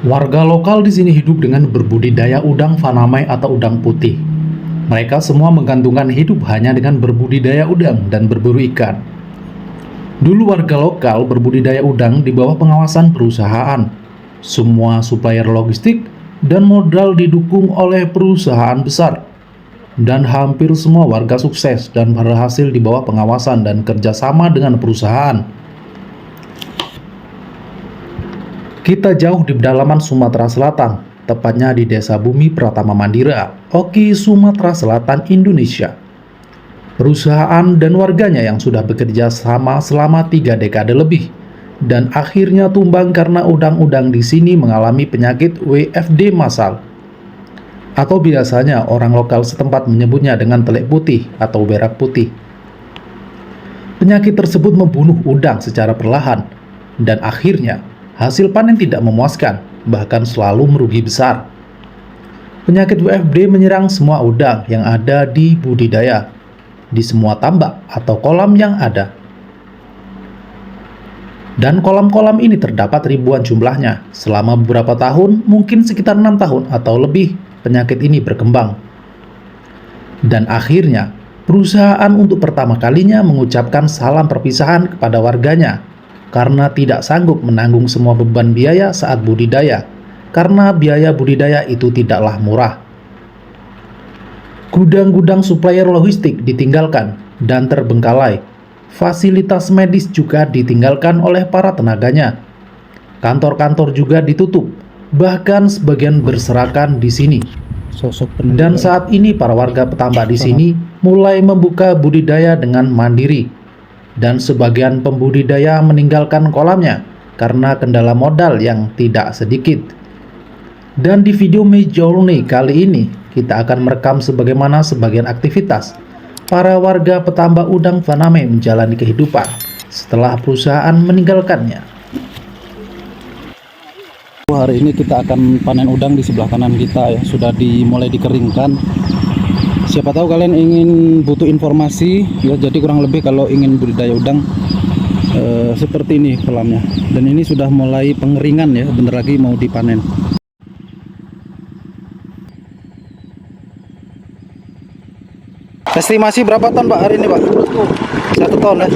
Warga lokal di sini hidup dengan berbudidaya udang faname atau udang putih. Mereka semua menggantungkan hidup hanya dengan berbudidaya udang dan berburu ikan. Dulu warga lokal berbudidaya udang di bawah pengawasan perusahaan. Semua supplier logistik dan modal didukung oleh perusahaan besar. Dan hampir semua warga sukses dan berhasil di bawah pengawasan dan kerjasama dengan perusahaan. Kita jauh di pedalaman Sumatera Selatan, tepatnya di Desa Bumi Pratama Mandira, Oki, Sumatera Selatan, Indonesia. Perusahaan dan warganya yang sudah bekerja sama selama 3 dekade lebih, dan akhirnya tumbang karena udang-udang di sini mengalami penyakit WFD massal. Atau biasanya orang lokal setempat menyebutnya dengan telek putih atau berak putih. Penyakit tersebut membunuh udang secara perlahan, dan akhirnya hasil panen tidak memuaskan, bahkan selalu merugi besar. Penyakit WFD menyerang semua udang yang ada di budidaya, di semua tambak atau kolam yang ada. Dan kolam-kolam ini terdapat ribuan jumlahnya. Selama beberapa tahun, mungkin sekitar 6 tahun atau lebih, penyakit ini berkembang. Dan akhirnya, perusahaan untuk pertama kalinya mengucapkan salam perpisahan kepada warganya karena tidak sanggup menanggung semua beban biaya saat budidaya, karena biaya budidaya itu tidaklah murah. Gudang-gudang supplier logistik ditinggalkan dan terbengkalai. Fasilitas medis juga ditinggalkan oleh para tenaganya. Kantor-kantor juga ditutup, bahkan sebagian berserakan di sini. Dan saat ini para warga petambak di sini mulai membuka budidaya dengan mandiri. Dan sebagian pembudidaya meninggalkan kolamnya karena kendala modal yang tidak sedikit. Dan di video My Journey kali ini, kita akan merekam sebagaimana sebagian aktivitas para warga petambak udang faname menjalani kehidupan setelah perusahaan meninggalkannya. Hari ini kita akan panen udang di sebelah kanan kita ya, sudah dimulai dikeringkan. Siapa tahu kalian ingin butuh informasi ya, jadi kurang lebih kalau ingin budidaya udang seperti ini kolamnya. Dan ini sudah mulai pengeringan ya, bentar lagi mau dipanen. Estimasi berapa ton Pak hari ini Pak? 1 ton ya?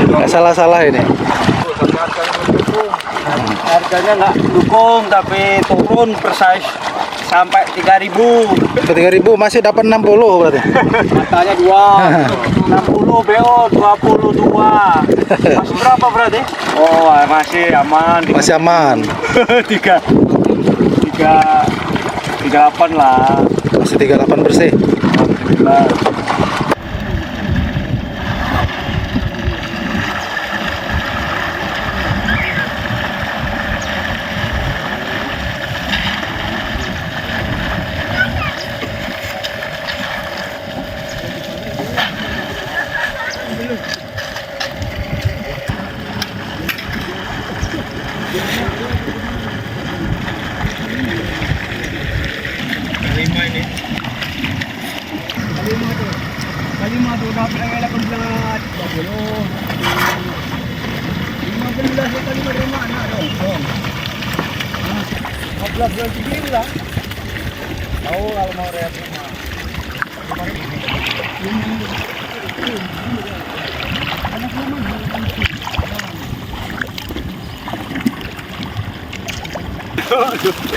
Nggak salah-salah ini. Harganya nggak dukung tapi turun per size sampai 3.000. 3.000 masih dapat 60 berarti. Matanya 60 BO 22. Masih berapa berarti? Oh, masih aman. Masih aman. 38 lah. Masih 38 bersih. Nah. Kalima tuh dapat ang 18. 15 sa kalima rima na dong. 14 lang sigil lah. Tahu kalau mau rehat rumah.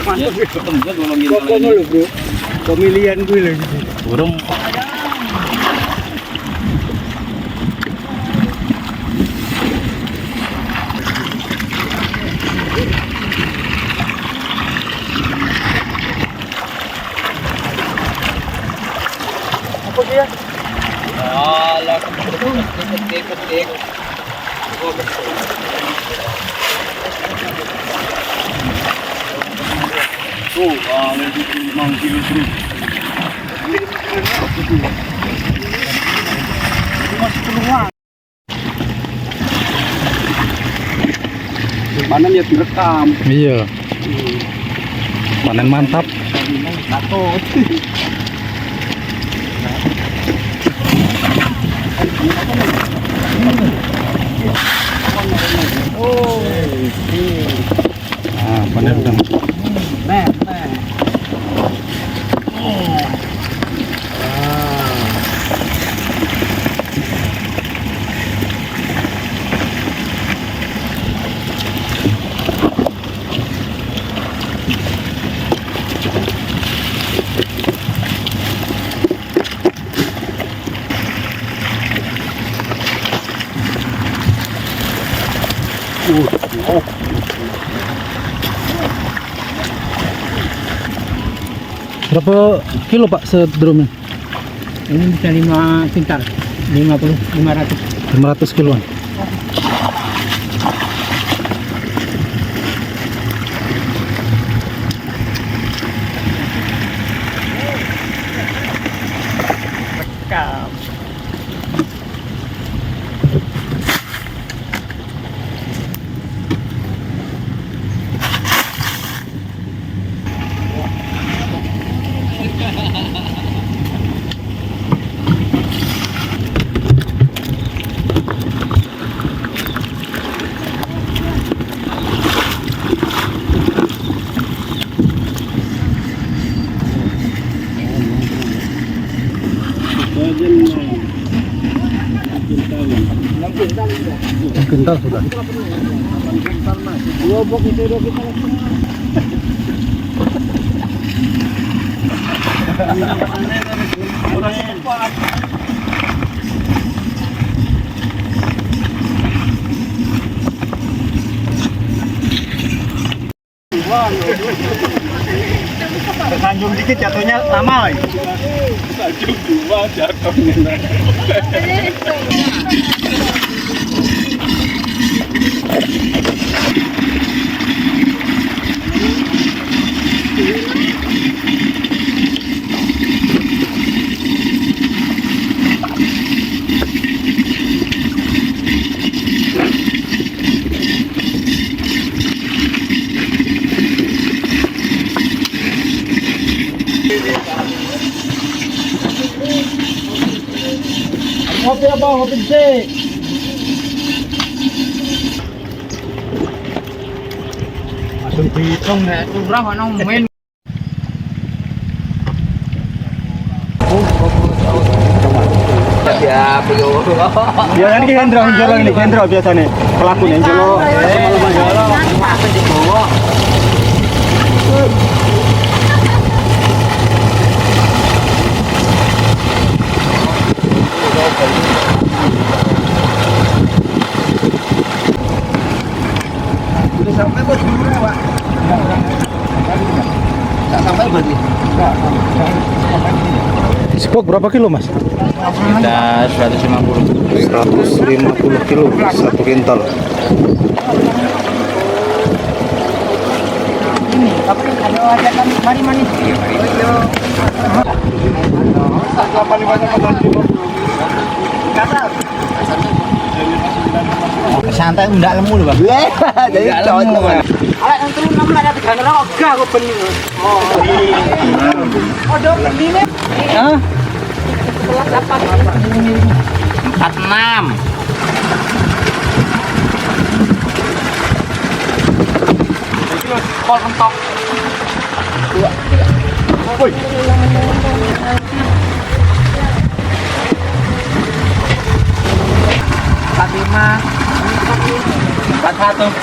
Mantap bro. Pemilihan gue lagi. Burung. Apa dia? Alah, petik. Tuh, lebih 5 kilo terus. Itu masih peluang. Panen ya direkam. Iya. Panen mantap. Takut. Oh, panen udang. Berapa kilo Pak sedrumnya? Ini bisa 5 kintal, 500. 500 kiloan. Kental sudah. Tersanjung dikit jatuhnya lama. Tersanjung 2 jatuhnya. Ngopi apa? Ngopi sih. Langsung dihitung nek kurang ana men. Ya, belum. Ya ini Hendro ini Hendro biasanya pelaku nih jelo. Apa di bawah? Udah sampai bos dulu ya, Pak. Enggak sampai berarti. Spok berapa kilo Mas? Kita 150. 150 kilo 1 kintal. Ini tapi ada ajakan mari manis. Santai ndak lemu lho, Bang. Jadi cocok. Alek nang telu 6 ada 3 roga kok ben. Oh. Odo ini. Hah? 46. Kol mentok. Woi. 41.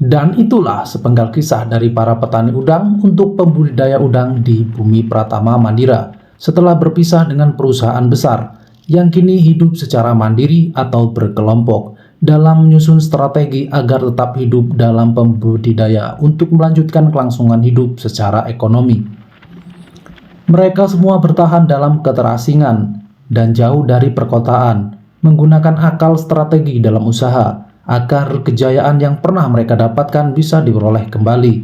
Dan itulah sepenggal kisah dari para petani udang untuk pembudidaya udang di Bumi Pratama Mandira setelah berpisah dengan perusahaan besar yang kini hidup secara mandiri atau berkelompok dalam menyusun strategi agar tetap hidup dalam pembudidaya untuk melanjutkan kelangsungan hidup secara ekonomi. Mereka semua bertahan dalam keterasingan dan jauh dari perkotaan, menggunakan akal strategi dalam usaha agar kejayaan yang pernah mereka dapatkan bisa diperoleh kembali.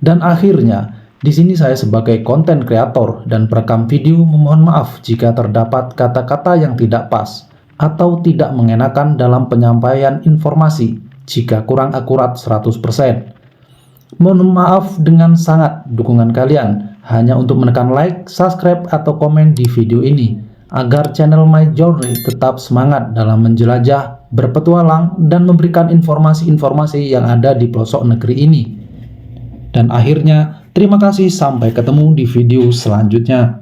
Dan akhirnya, di sini saya sebagai konten kreator dan perekam video memohon maaf jika terdapat kata-kata yang tidak pas atau tidak mengenakan dalam penyampaian informasi jika kurang akurat 100%. Mohon maaf dengan sangat dukungan kalian hanya untuk menekan like, subscribe, atau komen di video ini agar channel My Journey tetap semangat dalam menjelajah, berpetualang, dan memberikan informasi-informasi yang ada di pelosok negeri ini. Dan akhirnya, terima kasih, sampai ketemu di video selanjutnya.